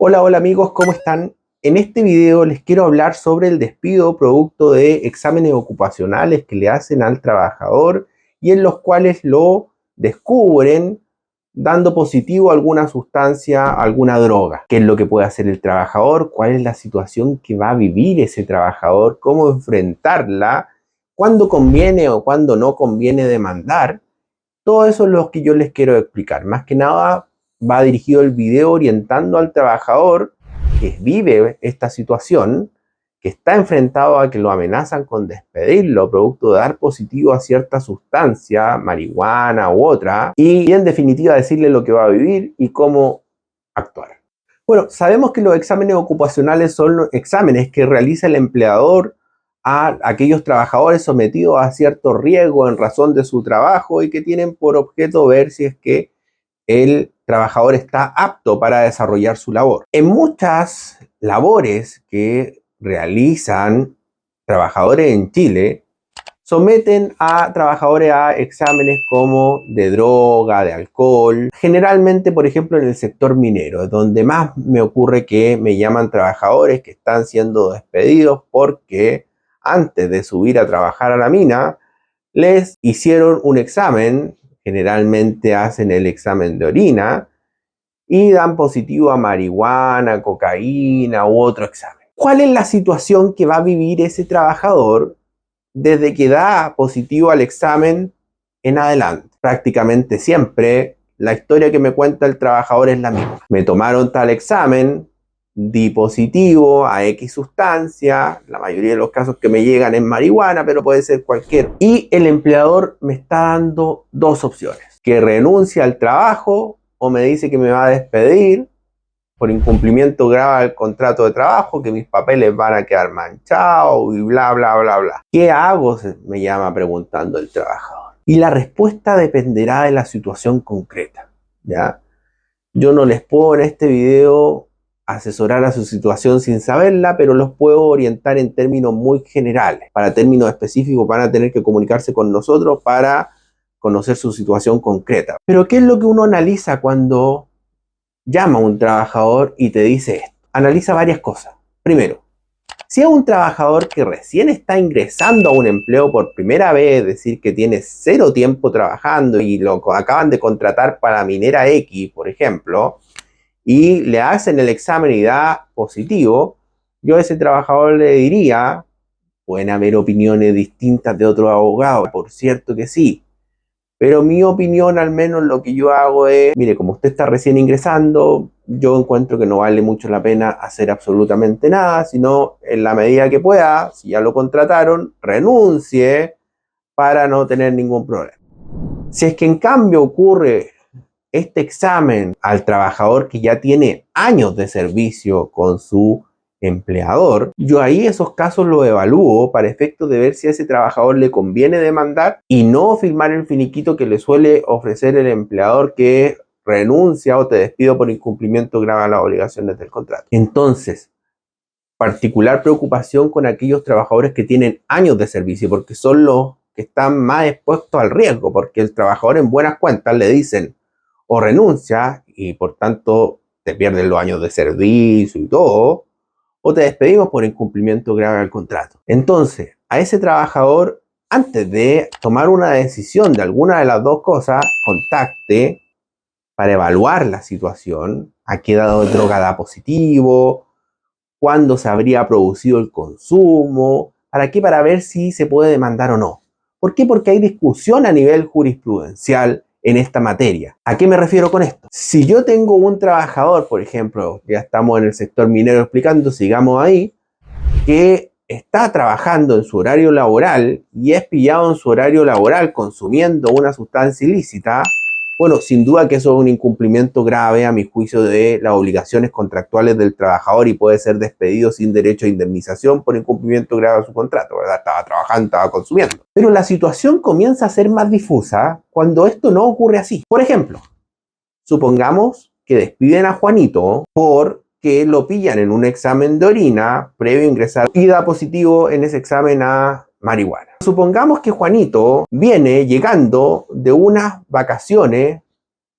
Hola amigos, ¿cómo están? En este video les quiero hablar sobre el despido producto de exámenes ocupacionales que le hacen al trabajador y en los cuales lo descubren dando positivo a alguna sustancia, alguna droga. ¿Qué es lo que puede hacer el trabajador? ¿Cuál es la situación que va a vivir ese trabajador? ¿Cómo enfrentarla? ¿Cuándo conviene o cuándo no conviene demandar? Todo eso es lo que yo les quiero explicar. Más que nada va dirigido el video orientando al trabajador que vive esta situación, que está enfrentado a que lo amenazan con despedirlo producto de dar positivo a cierta sustancia, marihuana u otra, y en definitiva decirle lo que va a vivir y cómo actuar. Bueno, sabemos que los exámenes ocupacionales son los exámenes que realiza el empleador a aquellos trabajadores sometidos a cierto riesgo en razón de su trabajo y que tienen por objeto ver si es que el trabajador está apto para desarrollar su labor. En muchas labores que realizan trabajadores en Chile, someten a trabajadores a exámenes como de droga, de alcohol, generalmente, por ejemplo, en el sector minero, donde más me ocurre que me llaman trabajadores que están siendo despedidos porque antes de subir a trabajar a la mina, les hicieron un examen, generalmente hacen el examen de orina, y dan positivo a marihuana, cocaína u otro examen. ¿Cuál es la situación que va a vivir ese trabajador desde que da positivo al examen en adelante? Prácticamente siempre la historia que me cuenta el trabajador es la misma. Me tomaron tal examen, di positivo a X sustancia, la mayoría de los casos que me llegan es marihuana, pero puede ser cualquier. Y el empleador me está dando dos opciones: que renuncie al trabajo o me dice que me va a despedir por incumplimiento grave del contrato de trabajo, que mis papeles van a quedar manchados y bla, bla, bla, bla. ¿Qué hago?, me llama preguntando el trabajador. Y la respuesta dependerá de la situación concreta, ¿ya? Yo no les puedo en este video asesorar a su situación sin saberla, pero los puedo orientar en términos muy generales. Para términos específicos van a tener que comunicarse con nosotros para conocer su situación concreta. Pero ¿qué es lo que uno analiza cuando llama a un trabajador y te dice esto? Analiza varias cosas. Primero, si es un trabajador que recién está ingresando a un empleo por primera vez, es decir, que tiene cero tiempo trabajando y lo acaban de contratar para minera X, por ejemplo, y le hacen el examen y da positivo, yo a ese trabajador le diría: pueden haber opiniones distintas de otros abogados, por cierto que sí, pero mi opinión, al menos lo que yo hago es: mire, como usted está recién ingresando, yo encuentro que no vale mucho la pena hacer absolutamente nada, sino en la medida que pueda, si ya lo contrataron, renuncie para no tener ningún problema. Si es que en cambio ocurre este examen al trabajador que ya tiene años de servicio con su empleador, yo ahí esos casos los evalúo para efectos de ver si a ese trabajador le conviene demandar y no firmar el finiquito que le suele ofrecer el empleador, que renuncia o te despido por incumplimiento grave a las obligaciones del contrato. Entonces, particular preocupación con aquellos trabajadores que tienen años de servicio, porque son los que están más expuestos al riesgo, porque el trabajador en buenas cuentas le dicen: o renuncia y por tanto te pierdes los años de servicio y todo, o te despedimos por incumplimiento grave al contrato. Entonces, a ese trabajador, antes de tomar una decisión de alguna de las dos cosas, contacte para evaluar la situación: a qué droga da positivo, cuándo se habría producido el consumo, ¿para qué? Para ver si se puede demandar o no. ¿Por qué? Porque hay discusión a nivel jurisprudencial en esta materia. ¿A qué me refiero con esto? Si yo tengo un trabajador, por ejemplo, ya estamos en el sector minero explicando, sigamos ahí, que está trabajando en su horario laboral y es pillado en su horario laboral consumiendo una sustancia ilícita, bueno, sin duda que eso es un incumplimiento grave a mi juicio de las obligaciones contractuales del trabajador y puede ser despedido sin derecho a indemnización por incumplimiento grave de su contrato, ¿verdad? Estaba trabajando, estaba consumiendo. Pero la situación comienza a ser más difusa cuando esto no ocurre así. Por ejemplo, supongamos que despiden a Juanito porque lo pillan en un examen de orina previo a ingresar y da positivo en ese examen a marihuana. Supongamos que Juanito viene llegando de unas vacaciones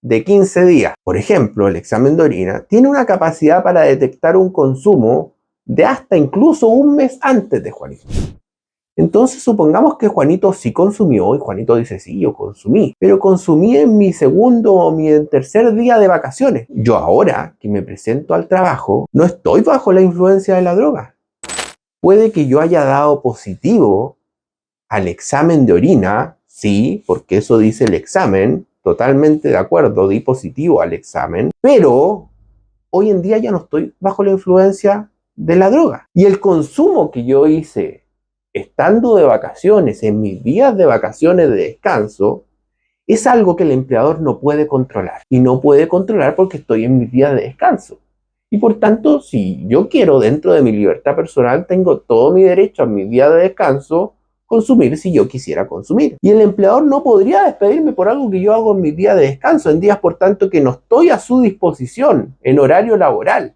de 15 días. Por ejemplo, el examen de orina tiene una capacidad para detectar un consumo de hasta incluso un mes antes de Juanito. Entonces supongamos que Juanito sí consumió y Juanito dice, sí, yo consumí, pero consumí en mi segundo o mi tercer día de vacaciones. Yo ahora que me presento al trabajo no estoy bajo la influencia de la droga. Puede que yo haya dado positivo al examen de orina, sí, porque eso dice el examen, totalmente de acuerdo, di positivo al examen, pero hoy en día ya no estoy bajo la influencia de la droga. Y el consumo que yo hice estando de vacaciones, en mis días de vacaciones de descanso, es algo que el empleador no puede controlar. Y no puede controlar porque estoy en mis días de descanso. Y por tanto, si yo quiero dentro de mi libertad personal, tengo todo mi derecho a mis días de descanso consumir si yo quisiera consumir. Y el empleador no podría despedirme por algo que yo hago en mis días de descanso, en días por tanto que no estoy a su disposición en horario laboral.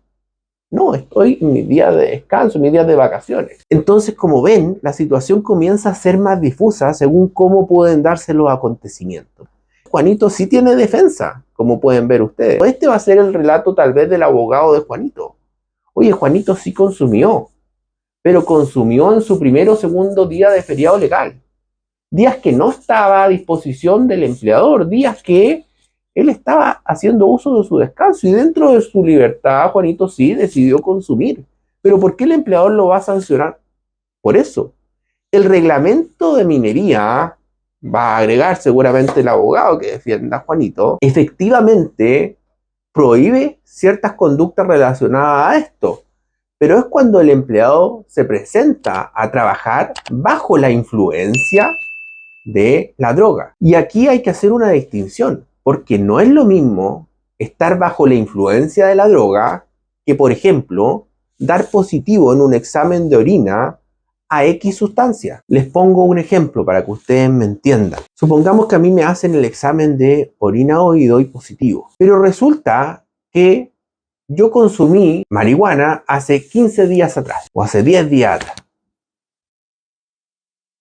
No, estoy en mis días de descanso, en mis días de vacaciones. Entonces, como ven, la situación comienza a ser más difusa según cómo pueden darse los acontecimientos. Juanito sí tiene defensa, como pueden ver ustedes. Este va a ser el relato tal vez del abogado de Juanito. Oye, Juanito sí consumió, pero consumió en su primero o segundo día de feriado legal. Días que no estaba a disposición del empleador, días que él estaba haciendo uso de su descanso y dentro de su libertad, Juanito sí decidió consumir. Pero ¿por qué el empleador lo va a sancionar? Por eso. El reglamento de minería, va a agregar seguramente el abogado que defienda a Juanito, efectivamente prohíbe ciertas conductas relacionadas a esto. Pero es cuando el empleado se presenta a trabajar bajo la influencia de la droga. Y aquí hay que hacer una distinción, porque no es lo mismo estar bajo la influencia de la droga que, por ejemplo, dar positivo en un examen de orina a X sustancia. Les pongo un ejemplo para que ustedes me entiendan. Supongamos que a mí me hacen el examen de orina hoy y doy positivo, pero resulta que yo consumí marihuana hace 15 días atrás o hace 10 días atrás.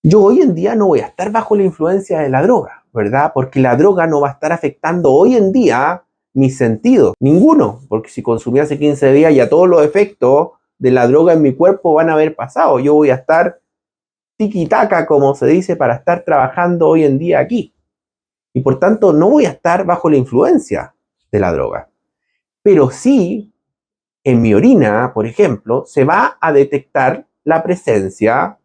Yo hoy en día no voy a estar bajo la influencia de la droga, ¿verdad? Porque la droga no va a estar afectando hoy en día mis sentidos, ninguno, porque si consumí hace 15 días ya todos los efectos de la droga en mi cuerpo van a haber pasado. Yo voy a estar tiki-taka, como se dice, para estar trabajando hoy en día aquí. Y por tanto no voy a estar bajo la influencia de la droga. Pero sí, en mi orina, por ejemplo, se va a detectar la presencia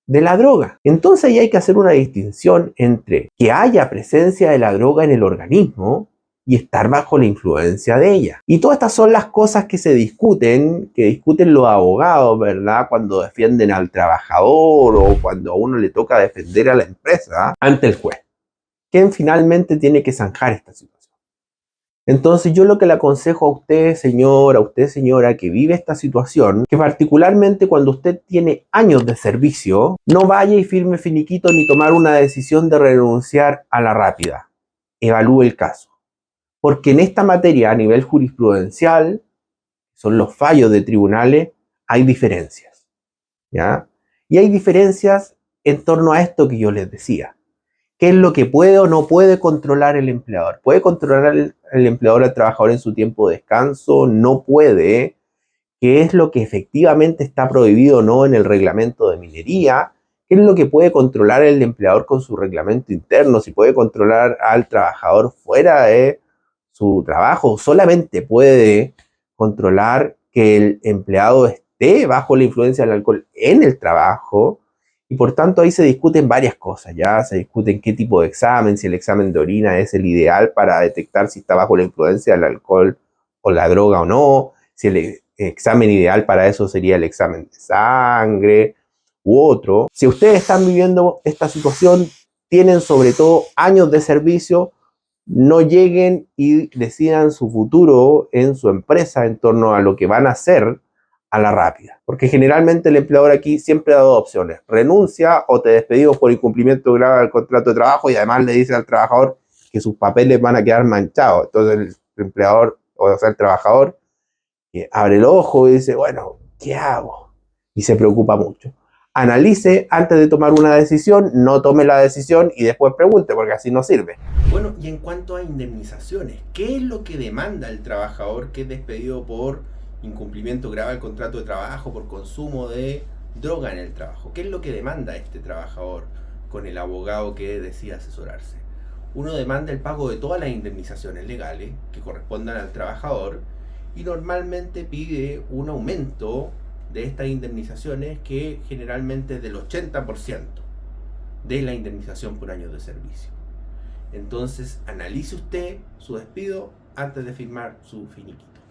de la droga. Entonces ahí hay que hacer una distinción entre que haya presencia de la droga en el organismo y estar bajo la influencia de ella. Y todas estas son las cosas que discuten los abogados, ¿verdad? Cuando defienden al trabajador o cuando a uno le toca defender a la empresa ante el juez, quien finalmente tiene que zanjar esta situación. Entonces yo lo que le aconsejo a usted, señor, a usted, señora, que vive esta situación, que particularmente cuando usted tiene años de servicio, no vaya y firme finiquito ni tomar una decisión de renunciar a la rápida. Evalúe el caso. Porque en esta materia, a nivel jurisprudencial, son los fallos de tribunales, hay diferencias, ¿ya? Y hay diferencias en torno a esto que yo les decía. ¿Qué es lo que puede o no puede controlar el empleador? ¿Puede controlar el empleador al trabajador en su tiempo de descanso? No puede. ¿Qué es lo que efectivamente está prohibido o no en el reglamento de minería? ¿Qué es lo que puede controlar el empleador con su reglamento interno? Si puede controlar al trabajador fuera de su trabajo, solamente puede controlar que el empleado esté bajo la influencia del alcohol en el trabajo. Y por tanto ahí se discuten varias cosas, ya se discuten qué tipo de examen, si el examen de orina es el ideal para detectar si está bajo la influencia del alcohol o la droga o no, si el examen ideal para eso sería el examen de sangre u otro. Si ustedes están viviendo esta situación, tienen sobre todo años de servicio, no lleguen y decidan su futuro en su empresa en torno a lo que van a hacer a la rápida. Porque generalmente el empleador aquí siempre ha dado opciones. Renuncia o te despedimos por incumplimiento grave del contrato de trabajo y además le dice al trabajador que sus papeles van a quedar manchados. Entonces el empleador, o sea, el trabajador, abre el ojo y dice, bueno, ¿qué hago? Y se preocupa mucho. analice antes de tomar una decisión, no tome la decisión y después pregunte, porque así no sirve. Bueno, y en cuanto a indemnizaciones, ¿qué es lo que demanda el trabajador que es despedido por incumplimiento grave del contrato de trabajo, por consumo de droga en el trabajo? ¿Qué es lo que demanda este trabajador con el abogado que decide asesorarse? Uno demanda el pago de todas las indemnizaciones legales que correspondan al trabajador y normalmente pide un aumento de estas indemnizaciones que generalmente es del 80% de la indemnización por años de servicio. Entonces, analice usted su despido antes de firmar su finiquito.